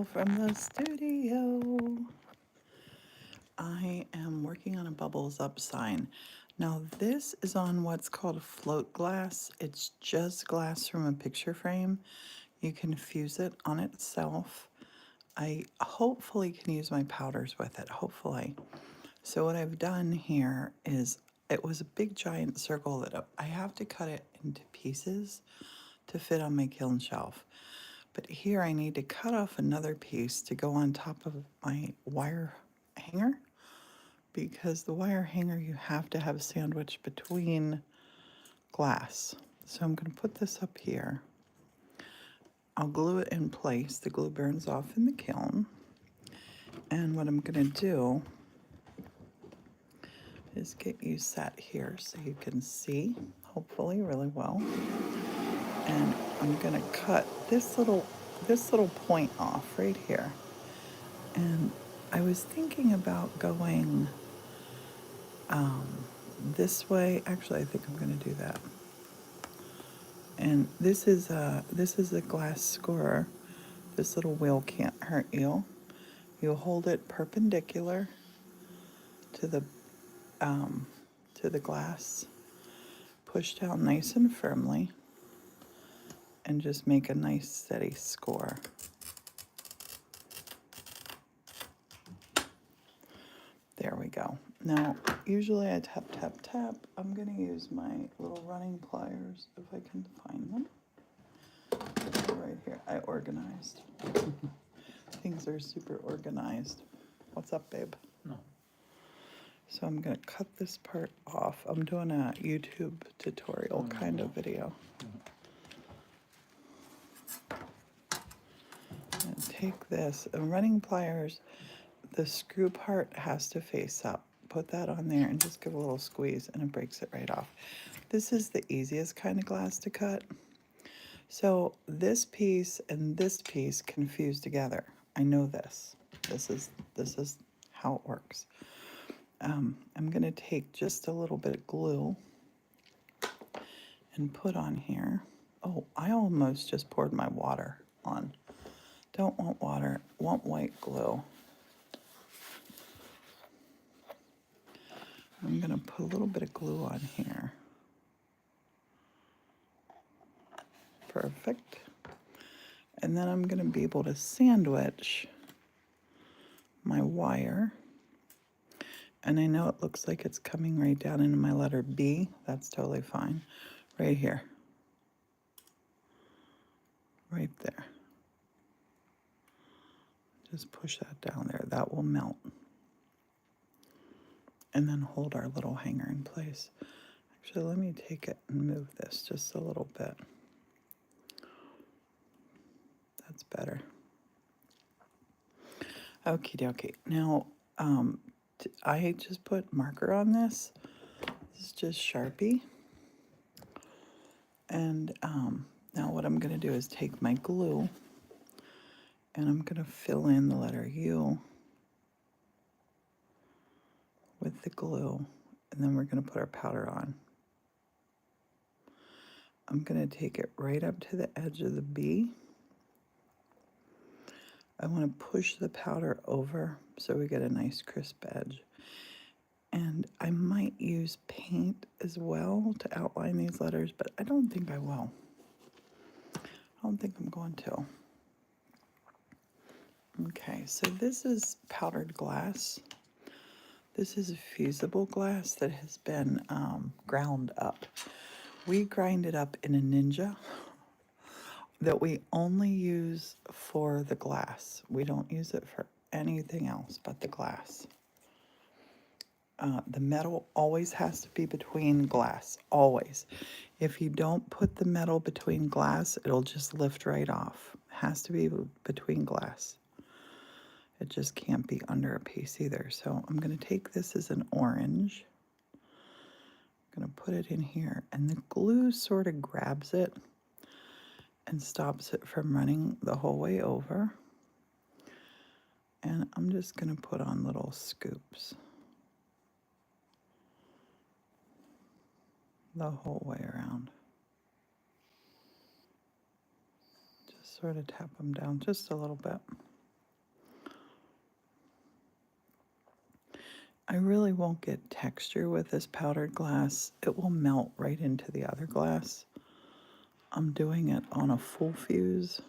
Hello from the studio. I am working on a bubbles up sign. Now this is on what's called float glass. It's just glass from a picture frame. You can fuse it on itself. I hopefully can use my powders with it, hopefully. So what I've done here is, it was a big giant circle that I have to cut it into pieces to fit on my kiln shelf. But here I need to cut off another piece to go on top of my wire hanger, because the wire hanger you have to have sandwiched between glass. So I'm going to put this up here. I'll glue it in place. The glue burns off in the kiln. And what I'm going to do is get you set here so you can see, hopefully really well. And I'm going to cut this little point off right here. And I was thinking about going this way. Actually, I think I'm going to do that. And this is a glass scorer. This little wheel can't hurt you. You hold it perpendicular to the glass. Push down nice and firmly, and just make a nice steady score. There we go. Now, usually I tap, tap, tap. I'm going to use my little running pliers if I can find them. Right here. I organized. Things are super organized. What's up, babe? No. So I'm going to cut this part off. I'm doing a YouTube tutorial kind of video. And take this, and running pliers, the screw part has to face up. Put that on there and just give a little squeeze and it breaks it right off. This is the easiest kind of glass to cut. So this piece and this piece can fuse together. I know this. This is how it works. I'm going to take just a little bit of glue and put on here. Oh, I almost just poured my water on. Don't want water, want white glue. I'm going to put a little bit of glue on here. Perfect. And then I'm going to be able to sandwich my wire. And I know it looks like it's coming right down into my letter B. That's totally fine. Right here. Right there. Just push that down there. That will melt. And then hold our little hanger in place. Actually, let me take it and move this just a little bit. That's better. Okie dokie. Now, I just put marker on this. This is just Sharpie. And now what I'm going to do is take my glue and I'm going to fill in the letter U with the glue, and then we're going to put our powder on. I'm going to take it right up to the edge of the B. I want to push the powder over so we get a nice crisp edge. And I might use paint as well to outline these letters, but I don't think I will. I don't think I'm going to. Okay, so this is powdered glass. This is a fusible glass that has been ground up. We grind it up in a Ninja that we only use for the glass. We don't use it for anything else but the glass. The metal always has to be between glass, always. If you don't put the metal between glass, it'll just lift right off. It has to be between glass. It just can't be under a piece either. So I'm going to take this as an orange. I'm going to put it in here, and the glue sort of grabs it and stops it from running the whole way over. And I'm just going to put on little scoops the whole way around. Just sort of tap them down just a little bit. I really won't get texture with this powdered glass. It will melt right into the other glass. I'm doing it on a full fuse,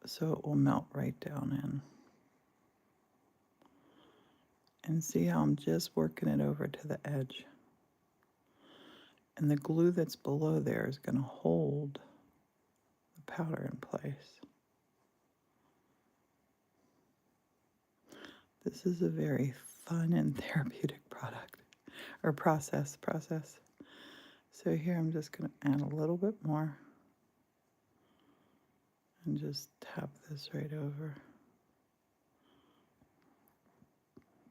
so it will melt right down in. And see how I'm just working it over to the edge. And the glue that's below there is going to hold the powder in place. This is a very fun and therapeutic product, or process. So here I'm just going to add a little bit more and just tap this right over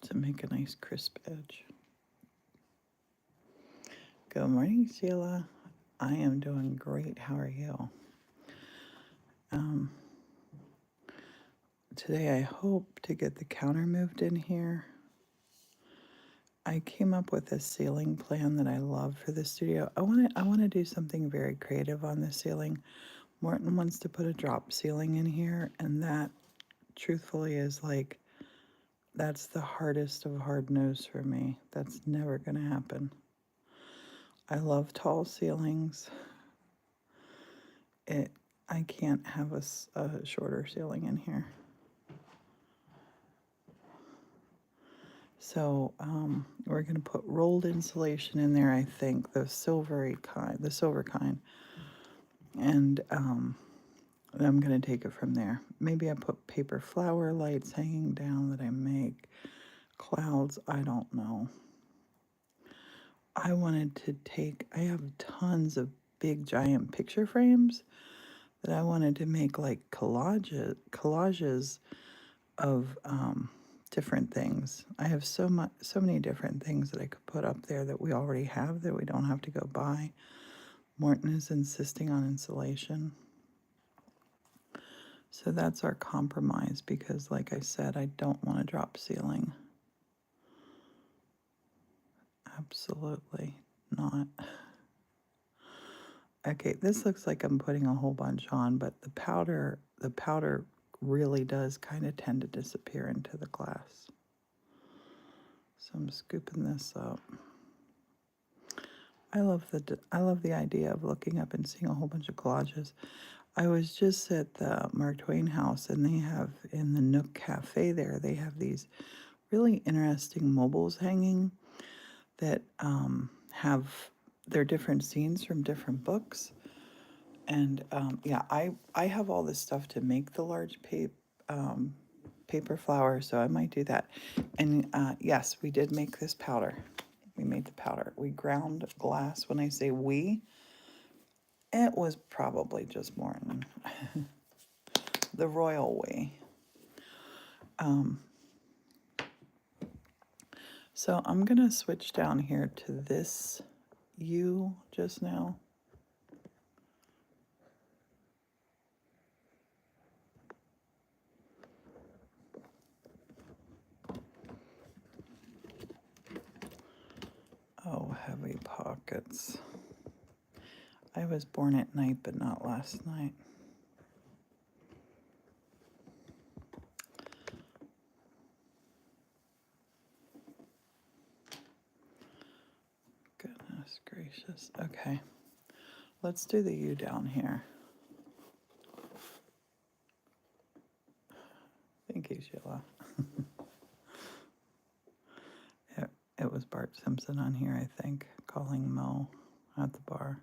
to make a nice crisp edge. Good morning, Sheila. I am doing great. How are you? Today I hope to get the counter moved in here. I came up with a ceiling plan that I love for the studio. I want to do something very creative on the ceiling. Morton wants to put a drop ceiling in here, and that truthfully is like, that's the hardest of hard no's for me. That's never going to happen. I love tall ceilings. I can't have a shorter ceiling in here. So we're going to put rolled insulation in there, I think, the silver kind. And I'm going to take it from there. Maybe I put paper flower lights hanging down that I make. Clouds, I don't know. I have tons of big giant picture frames that I wanted to make like collages of different things. I have so many different things that I could put up there that we already have that we don't have to go buy. Morton is insisting on insulation. So that's our compromise because, like I said, I don't want a drop ceiling. Absolutely not. Okay, this looks like I'm putting a whole bunch on, but the powder really does kind of tend to disappear into the glass. So I'm scooping this up. I love the idea of looking up and seeing a whole bunch of collages. I was just at the Mark Twain house, and they have in the Nook Cafe there, they have these really interesting mobiles hanging that have their different scenes from different books. And yeah, I have all this stuff to make the large paper flower, so I might do that. And yes, we did make this powder. We made the powder. We ground glass. When I say we, it was probably just Morton. The royal we. So I'm going to switch down here to this U just now. Oh, heavy pockets. I was born at night, but not last night. Goodness gracious. Okay. Let's do the U down here. Thank you, Sheila. It was Bart Simpson on here, I think, calling Mo at the bar.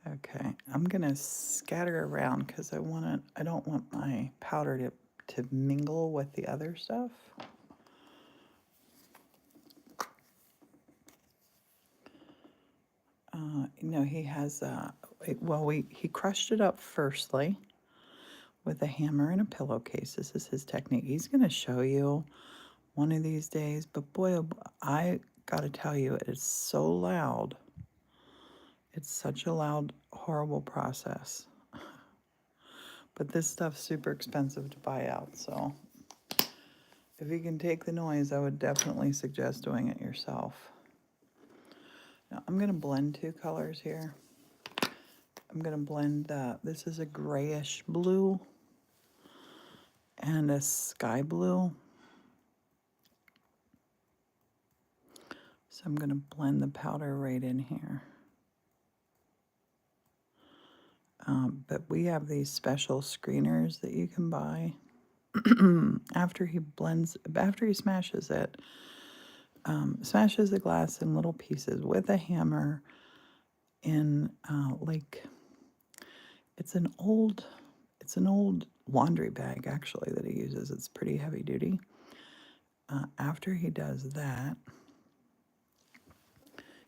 Okay, I'm gonna scatter around because I don't want my powder to mingle with the other stuff. He has he crushed it up firstly with a hammer and a pillowcase. This is his technique. He's gonna show you one of these days, but boy, I gotta tell you, it is so loud. It's such a loud, horrible process. But this stuff's super expensive to buy out, so if you can take the noise, I would definitely suggest doing it yourself. Now, I'm going to blend two colors here. I'm gonna blend this is a grayish blue and a sky blue. So I'm gonna blend the powder right in here. But we have these special screeners that you can buy. After he smashes it, smashes the glass in little pieces with a hammer in it's an old laundry bag actually that he uses. It's pretty heavy duty. After he does that,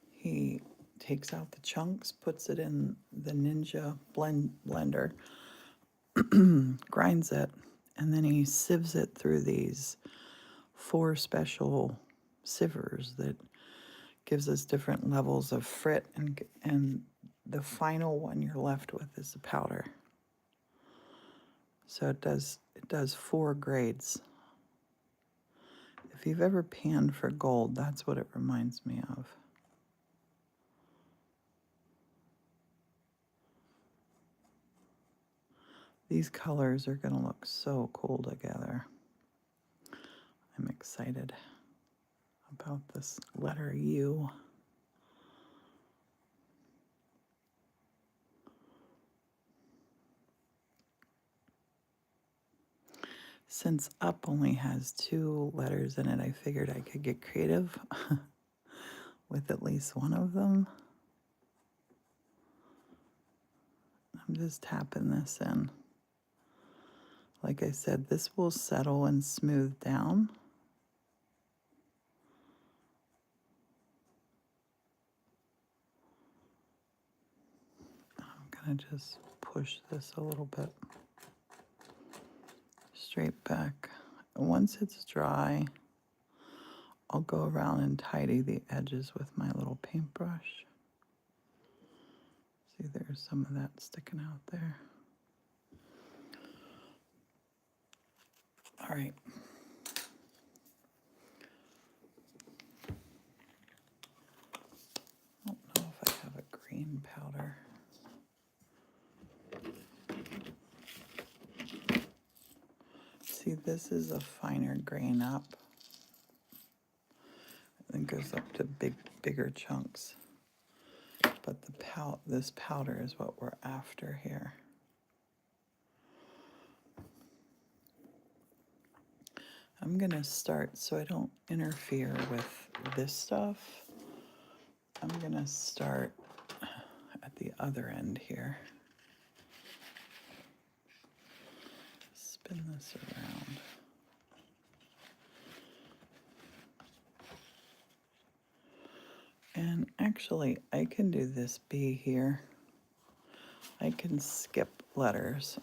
he takes out the chunks, puts it in the Ninja blender, grinds it, and then he sieves it through these 4 special sievers that gives us different levels of frit, and the final one you're left with is the powder. So it does 4 grades. If you've ever panned for gold, that's what it reminds me of. These colors are going to look so cool together. I'm excited about this letter U. Since up only has 2 letters in it, I figured I could get creative with at least one of them. I'm just tapping this in. Like I said, this will settle and smooth down. I'm gonna just push this a little bit straight back. And once it's dry, I'll go around and tidy the edges with my little paintbrush. See, there's some of that sticking out there. All right. I don't know if I have a green powder. See, this is a finer grain up. It goes up to bigger chunks. But this powder is what we're after here. I'm gonna start, so I don't interfere with this stuff, I'm gonna start at the other end here. Spin this around. And actually, I can do this B here. I can skip letters.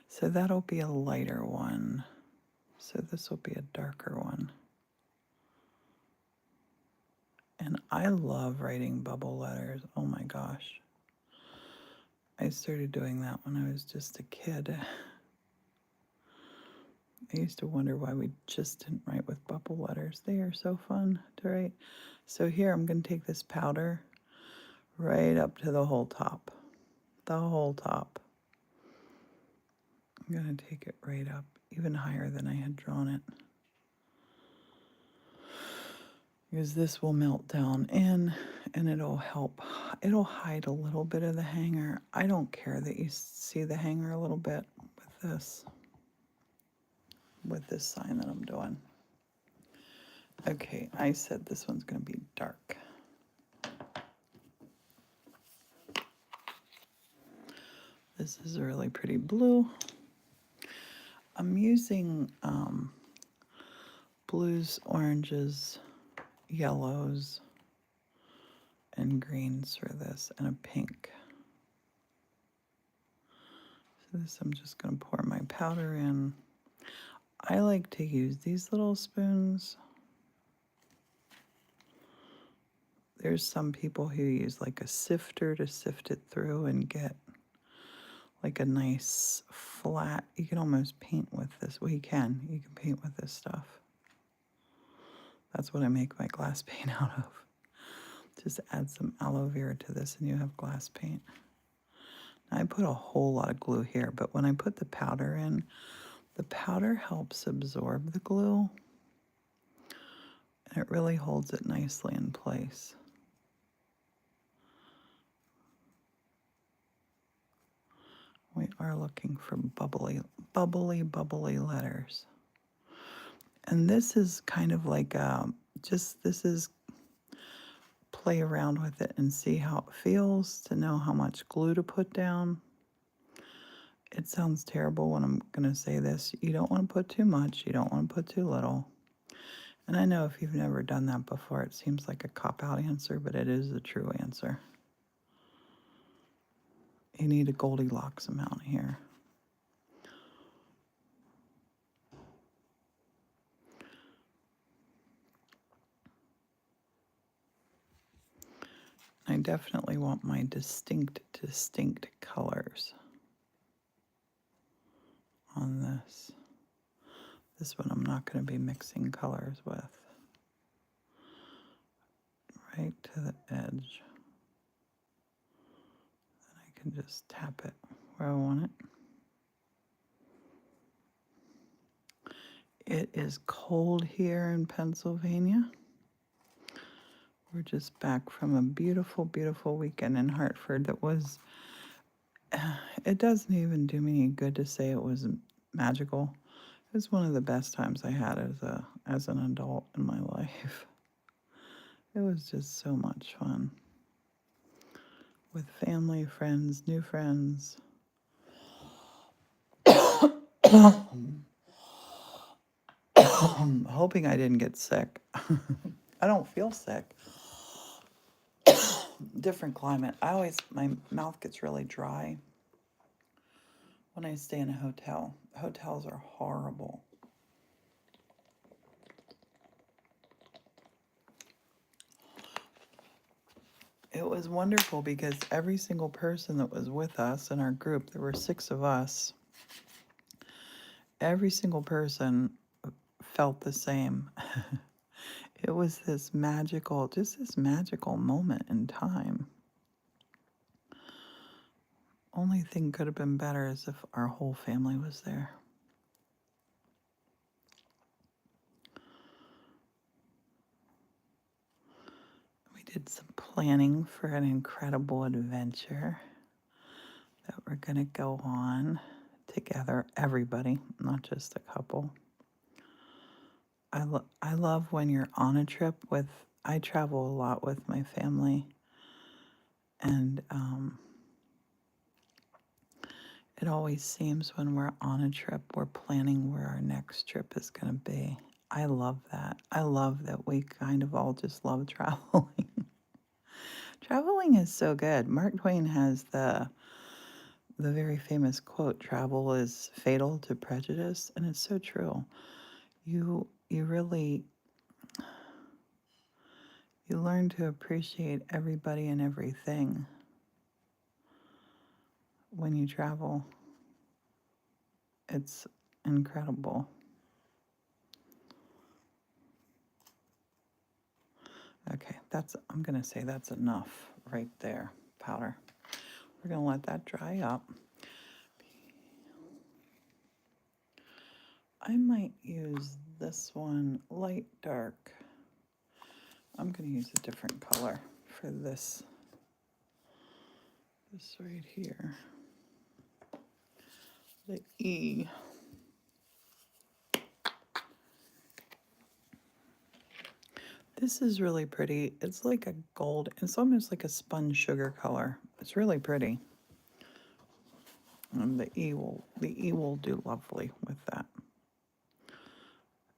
So that'll be a lighter one. So this will be a darker one. And I love writing bubble letters. Oh my gosh. I started doing that when I was just a kid. I used to wonder why we just didn't write with bubble letters. They are so fun to write. So here I'm going to take this powder right up to the whole top. The whole top. I'm going to take it right up, even higher than I had drawn it. Because this will melt down in and it'll hide a little bit of the hanger. I don't care that you see the hanger a little bit with this sign that I'm doing. Okay, I said this one's going to be dark. This is a really pretty blue. I'm using blues, oranges, yellows, and greens for this, and a pink. So this I'm just going to pour my powder in. I like to use these little spoons. There's some people who use like a sifter to sift it through and get like a nice flat, you can almost paint with this. Well, you can paint with this stuff. That's what I make my glass paint out of. Just add some aloe vera to this and you have glass paint. Now, I put a whole lot of glue here, but when I put the powder in, the powder helps absorb the glue and it really holds it nicely in place. We are looking for bubbly, bubbly, bubbly letters. And this is kind of like this is play around with it and see how it feels to know how much glue to put down. It sounds terrible when I'm going to say this. You don't want to put too much. You don't want to put too little. And I know if you've never done that before, it seems like a cop-out answer, but it is the true answer. You need a Goldilocks amount here. I definitely want my distinct colors on this. This one I'm not going to be mixing colors with. Right to the edge. Then I can just tap it where I want it. It is cold here in Pennsylvania. We're just back from a beautiful, beautiful weekend in Hartford that was, it doesn't even do me any good to say it was magical. It was one of the best times I had as an adult in my life. It was just so much fun. With family, friends, new friends. Hoping I didn't get sick. I don't feel sick. Different climate. My mouth gets really dry when I stay in a hotel. Hotels are horrible. It was wonderful because every single person that was with us in our group, there were 6 of us, every single person felt the same. It was this magical moment in time. Only thing could have been better is if our whole family was there. We did some planning for an incredible adventure that we're going to go on together, everybody, not just a couple. I love when you're on a trip with, I travel a lot with my family, and it always seems when we're on a trip, we're planning where our next trip is going to be. I love that. I love that we kind of all just love traveling. Traveling is so good. Mark Twain has the very famous quote, "Travel is fatal to prejudice," and it's so true. You really, you learn to appreciate everybody and everything when you travel. It's incredible. Okay, I'm going to say that's enough right there, powder. We're going to let that dry up. I might use this one, light dark. I'm going to use a different color for this. This right here. The E. This is really pretty. It's like a gold. It's almost like a spun sugar color. It's really pretty. And the E will do lovely with that.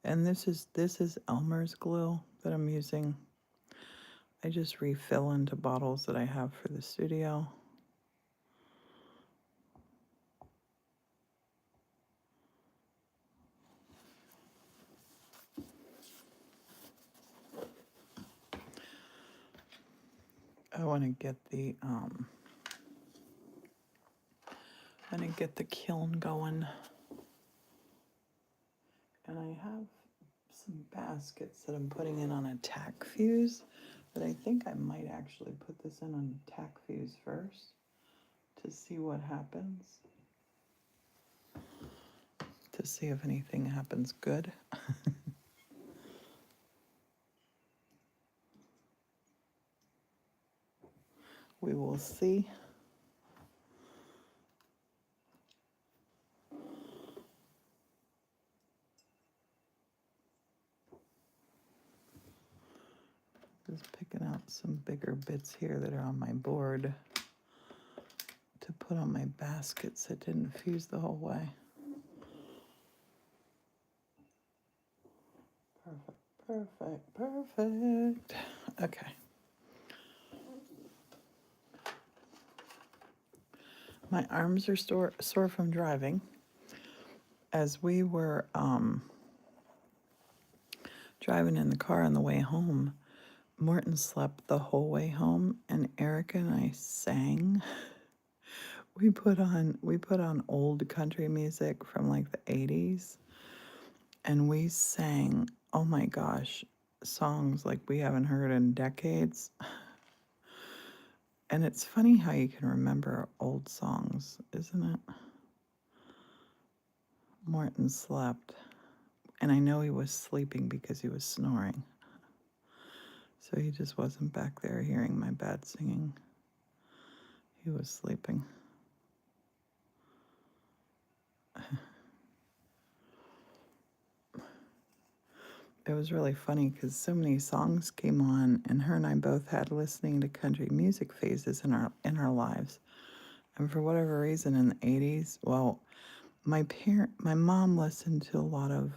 And this is Elmer's glue that I'm using. I just refill into bottles that I have for the studio. I want to get the kiln going. And I have some baskets that I'm putting in on a tack fuse. But I think I might actually put this in on tack fuse first to see what happens. To see if anything happens good. We will see. Just picking out some bigger bits here that are on my board to put on my baskets that didn't fuse the whole way. Perfect, perfect, perfect. Okay. My arms are sore from driving. As we were driving in the car on the way home, Morton slept the whole way home, and Erica and I sang. We put on old country music from like the 80s, and we sang, oh my gosh, songs like we haven't heard in decades. And it's funny how you can remember old songs, isn't it? Morton slept, and I know he was sleeping because he was snoring. So he just wasn't back there hearing my bad singing. He was sleeping. It was really funny because so many songs came on, and her and I both had listening to country music phases in our lives. And for whatever reason, in the 80s, well, my mom listened to a lot of.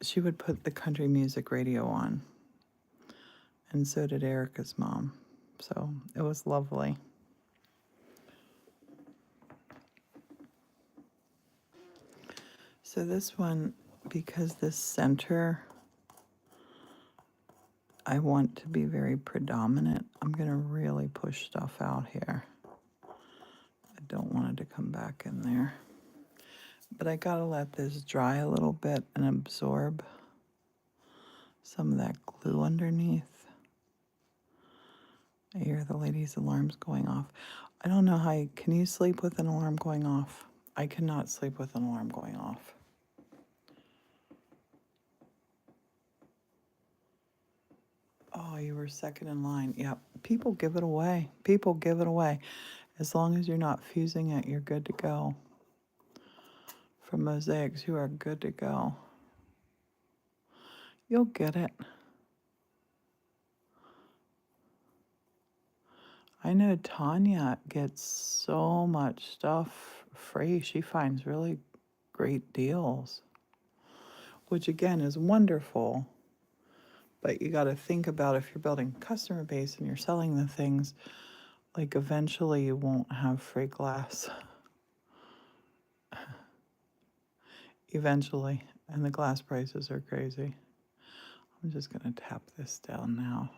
She would put the country music radio on, and so did Erica's mom. So it was lovely. So this one, because this center, I want to be very predominant, I'm going to really push stuff out here. I don't want it to come back in there. But I got to let this dry a little bit and absorb some of that glue underneath. I hear the lady's alarm's going off. I don't know how can you sleep with an alarm going off? I cannot sleep with an alarm going off. Oh, you were second in line. Yep. People give it away. People give it away. As long as you're not fusing it, you're good to go. For mosaics, you are good to go. You'll get it. I know Tanya gets so much stuff free. She finds really great deals, which again is wonderful. But you got to think about if you're building a customer base and you're selling the things, like eventually you won't have free glass. Eventually. And the glass prices are crazy. I'm just going to tap this down now.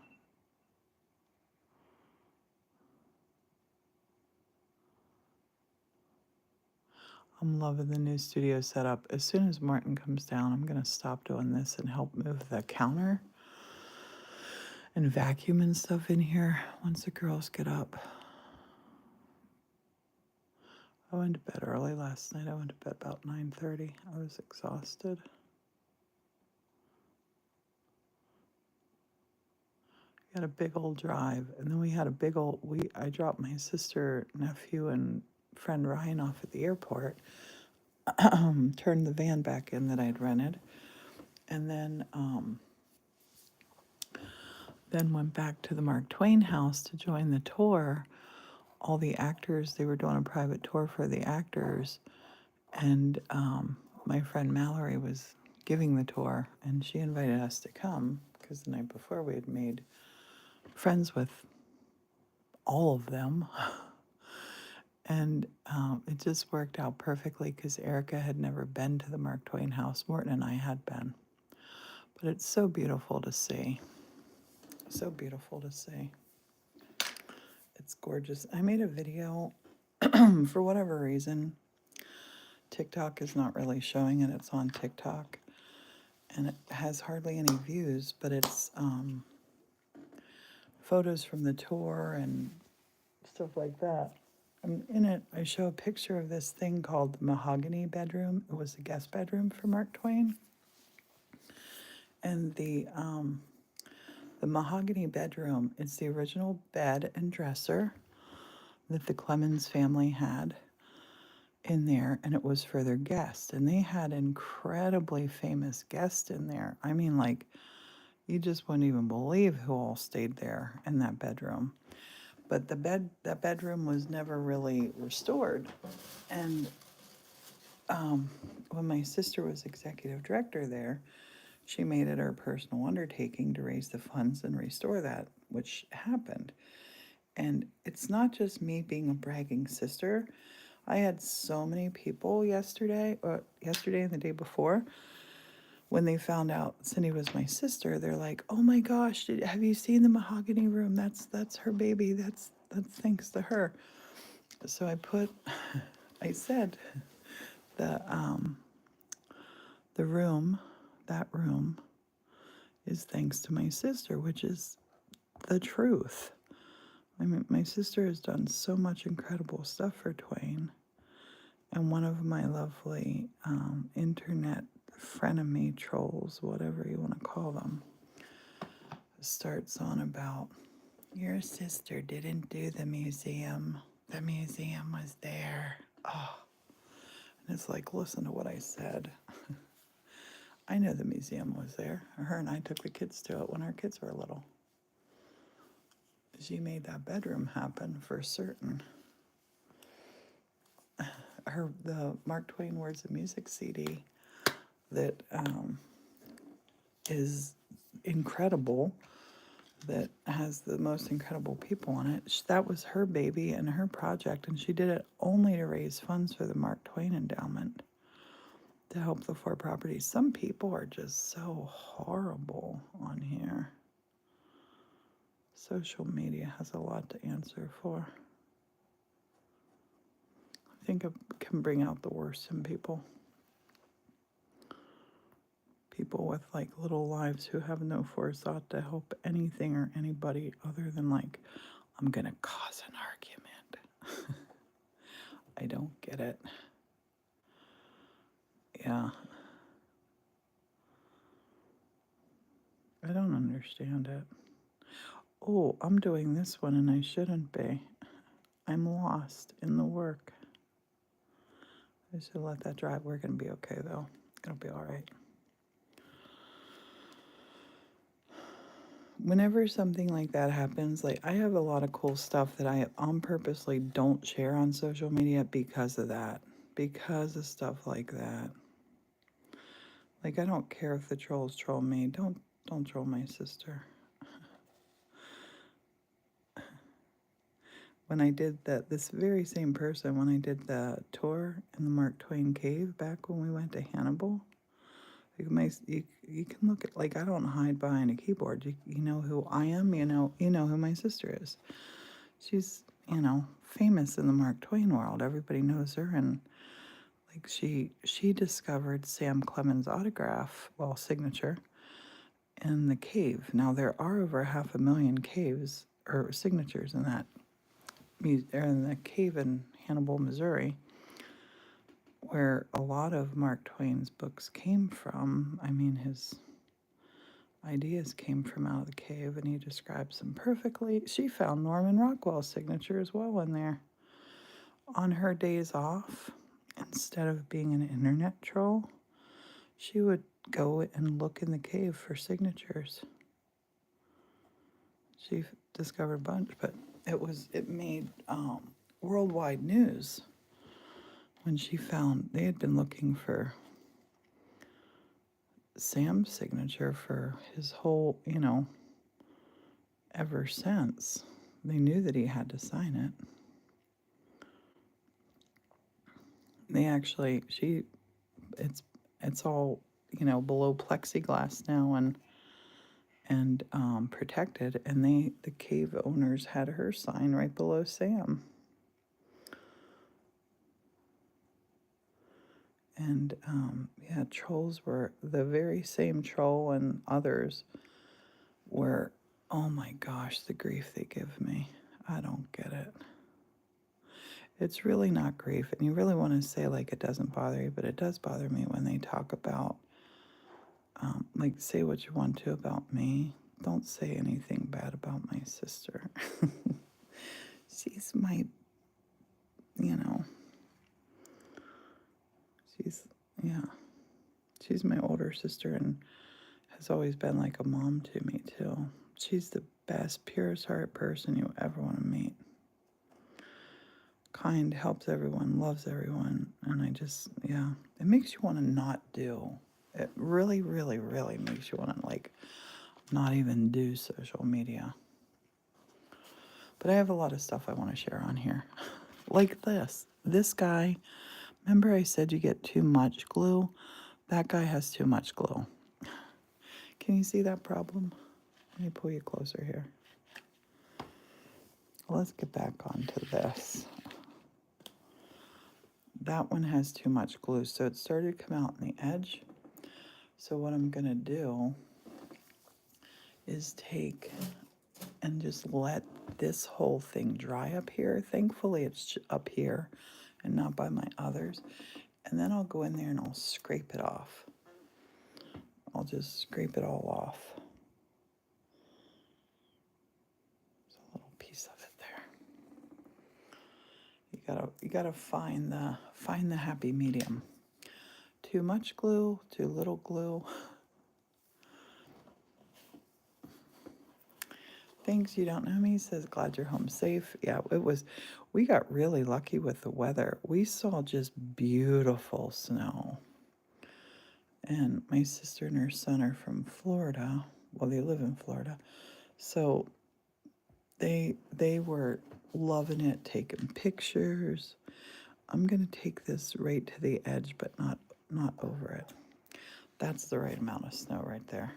I'm loving the new studio setup. As soon as Morton comes down, I'm going to stop doing this and help move the counter and vacuum and stuff in here once the girls get up. I went to bed early last night. I went to bed about 9:30. I was exhausted. We had a big old drive, and then we had a big old, I dropped my sister, nephew, and friend Ryan off at the airport, turned the van back in that I'd rented, and then went back to the Mark Twain house to join the tour. All the actors, they were doing a private tour for the actors, and my friend Mallory was giving the tour, and she invited us to come because the night before we had made friends with all of them. And it just worked out perfectly because Erica had never been to the Mark Twain house. Morton and I had been. But it's so beautiful to see. So beautiful to see. It's gorgeous. I made a video for whatever reason. TikTok is not really showing it. It's on TikTok. and it has hardly any views, but it's photos from the tour and stuff like that. And in it, I show a picture of this thing called the mahogany bedroom. It was a guest bedroom for Mark Twain. And the mahogany bedroom is the original bed and dresser that the Clemens family had in there, and it was for their guests. And they had incredibly famous guests in there. I mean, like, you just wouldn't even believe who all stayed there in that bedroom. But that bedroom was never really restored. And when my sister was executive director there, she made it her personal undertaking to raise the funds and restore that, which happened. And it's not just me being a bragging sister. I had so many people yesterday and the day before, when they found out Cindy was my sister, they're like, "Oh my gosh, have you seen the mahogany room? That's her baby. That's thanks to her." So I said the room, that room, is thanks to my sister, which is the truth. I mean, my sister has done so much incredible stuff for Twain. And one of my lovely internet frenemy trolls, whatever you want to call them, starts on about, "Your sister didn't do the museum. The museum was there." Oh, and it's like, listen to what I said. I know the museum was there. Her and I took the kids to it when our kids were little. She made that bedroom happen for certain. The Mark Twain Words of Music CD that is incredible, that has the most incredible people on it. That was her baby and her project, and she did it only to raise funds for the Mark Twain Endowment to help the 4 properties. Some people are just so horrible on here. Social media has a lot to answer for. I think it can bring out the worst in people. People with like little lives who have no forethought to help anything or anybody other than like, I'm going to cause an argument. I don't get it. Yeah. I don't understand it. Oh, I'm doing this one and I shouldn't be. I'm lost in the work. I should let that dry. We're going to be okay, though. It'll be all right. Whenever something like that happens, like I have a lot of cool stuff that I on purposely don't share on social media because of that, because of stuff like that. Like, I don't care if the trolls troll me. Don't troll my sister. When I did that, this very same person, when I did the tour in the Mark Twain cave back when we went to Hannibal, you can look at, like, I don't hide behind a keyboard. You know who I am. You know who my sister is. She's famous in the Mark Twain world. Everybody knows her, and like she discovered Sam Clemens' signature in the cave. Now there are over 500,000 caves or signatures in that in the cave in Hannibal, Missouri, where a lot of Mark Twain's books came from. I mean, his ideas came from out of the cave, and he describes them perfectly. She found Norman Rockwell's signature as well in there. On her days off, instead of being an internet troll, she would go and look in the cave for signatures. She discovered a bunch, but it made worldwide news when she found they had been looking for Sam's signature for his whole, ever since. They knew that he had to sign it. They actually, it's all, below plexiglass now and protected, and the cave owners had her sign right below Sam. And yeah, trolls were the very same troll, and others were, oh my gosh, the grief they give me. I don't get it. It's really not grief. And you really want to say like it doesn't bother you, but it does bother me when they talk about, like, say what you want to about me. Don't say anything bad about my sister. She's my, you know, she's, yeah, she's my older sister and has always been like a mom to me, too. She's the best, purest heart person you ever want to meet. Kind, helps everyone, loves everyone. And I just, yeah, it makes you want to not do. It really, really, really makes you want to, like, not even do social media. But I have a lot of stuff I want to share on here. Like this. This guy, remember I said you get too much glue? That guy has too much glue. Can you see that problem? Let me pull you closer here. Let's get back onto this. That one has too much glue, so it started to come out in the edge. So what I'm gonna do is take and just let this whole thing dry up here. Thankfully it's up here and not by my others. And then I'll go in there and I'll scrape it off. I'll just scrape it all off. There's a little piece of it there. You gotta find the happy medium. Too much glue, too little glue. Thanks, you don't know me, says glad you're home safe. Yeah, we got really lucky with the weather. We saw just beautiful snow. And my sister and her son are from Florida. Well, they live in Florida. So they were loving it, taking pictures. I'm gonna take this right to the edge, but not over it. That's the right amount of snow right there.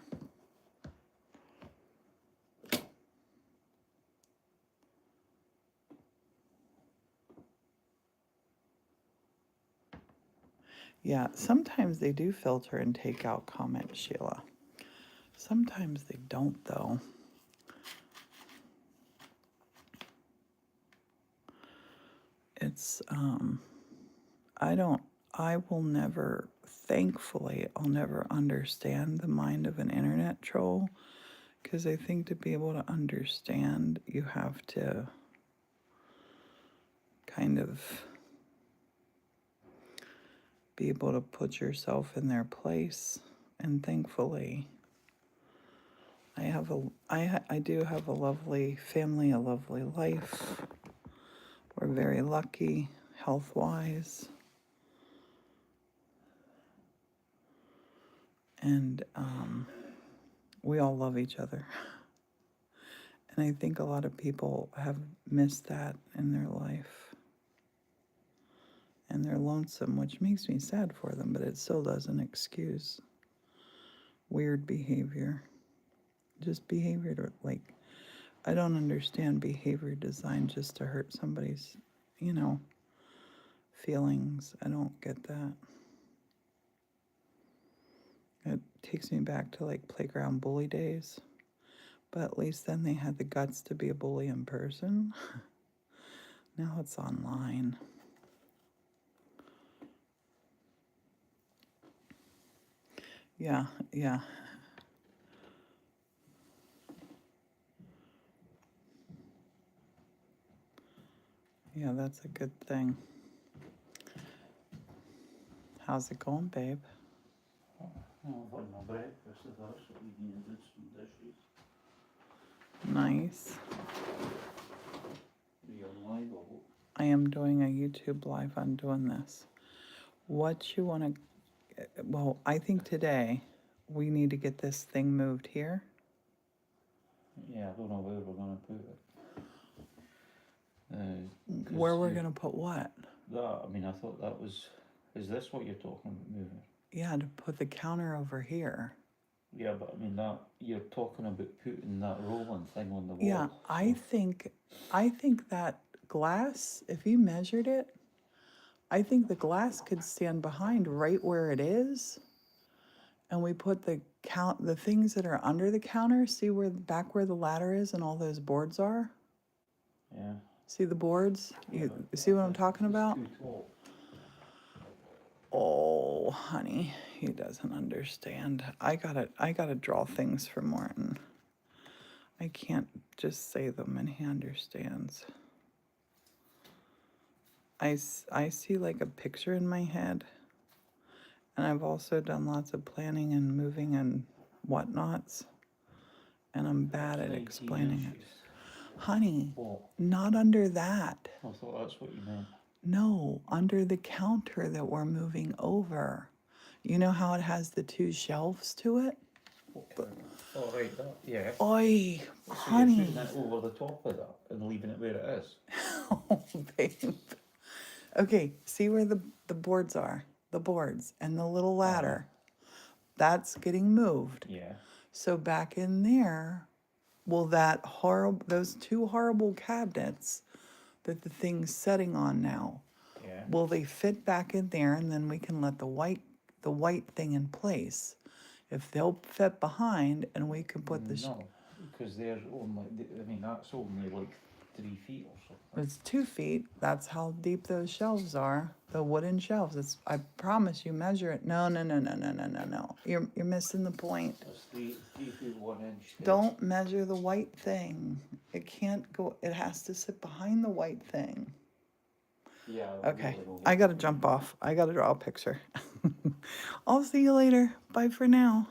Yeah, sometimes they do filter and take out comments, Sheila. Sometimes they don't, though. It's, I will never, thankfully, I'll never understand the mind of an internet troll, because I think to be able to understand, you have to kind of be able to put yourself in their place. And thankfully, I do have a lovely family, a lovely life. We're very lucky, health-wise. And we all love each other. And I think a lot of people have missed that in their life. And they're lonesome, which makes me sad for them, but it still doesn't excuse weird behavior. Just behavior to, like, I don't understand behavior designed just to hurt somebody's, feelings. I don't get that. It takes me back to like playground bully days. But at least then they had the guts to be a bully in person. Now it's online. Yeah. Yeah, that's a good thing. How's it going, babe? I've had my breakfast, I've actually did some dishes. Nice. You're live, I hope. I am doing a YouTube live on doing this. What you want to, well, I think today we need to get this thing moved here. Yeah, I don't know where we're going to put it. Where we're going to put what? I thought that was, is this what you're talking about moving? Yeah, to put the counter over here. Yeah, but you're talking about putting that rolling thing on the wall. Yeah, I think that glass, if you measured it, I think the glass could stand behind right where it is. And we put the things that are under the counter, see where back where the ladder is and all those boards are? Yeah. See the boards? Yeah, You but see what I'm talking it's about? too tall. Oh, honey, he doesn't understand. I gotta draw things for Morton. I can't just say them and he understands. I see like a picture in my head. And I've also done lots of planning and moving and whatnots. And I'm bad at 19 explaining it. inches. Honey, What? not under that. I thought that's what you meant. No, under the counter that we're moving over. You know how it has the two shelves to it? Oh, right, that, yeah. Oi, So you're honey. putting it over the top of that and leaving it where it is? Oh, babe. Okay, see where the boards are? The boards and the little ladder. That's getting moved. Yeah. So back in there, will those two horrible cabinets that the thing's setting on now, Yeah. will they fit back in there and then we can let the white thing in place? If they'll fit behind and we can put the No, because they're only, I mean, that's only like 3 feet or something. it's 2 feet. That's how deep those shelves are. The wooden shelves. I promise you measure it. No. You're missing the point. That's 3 feet 1 inch. Don't measure the white thing. It can't go, it has to sit behind the white thing. Yeah. Okay, I gotta jump off. I gotta draw a picture. I'll see you later. Bye for now.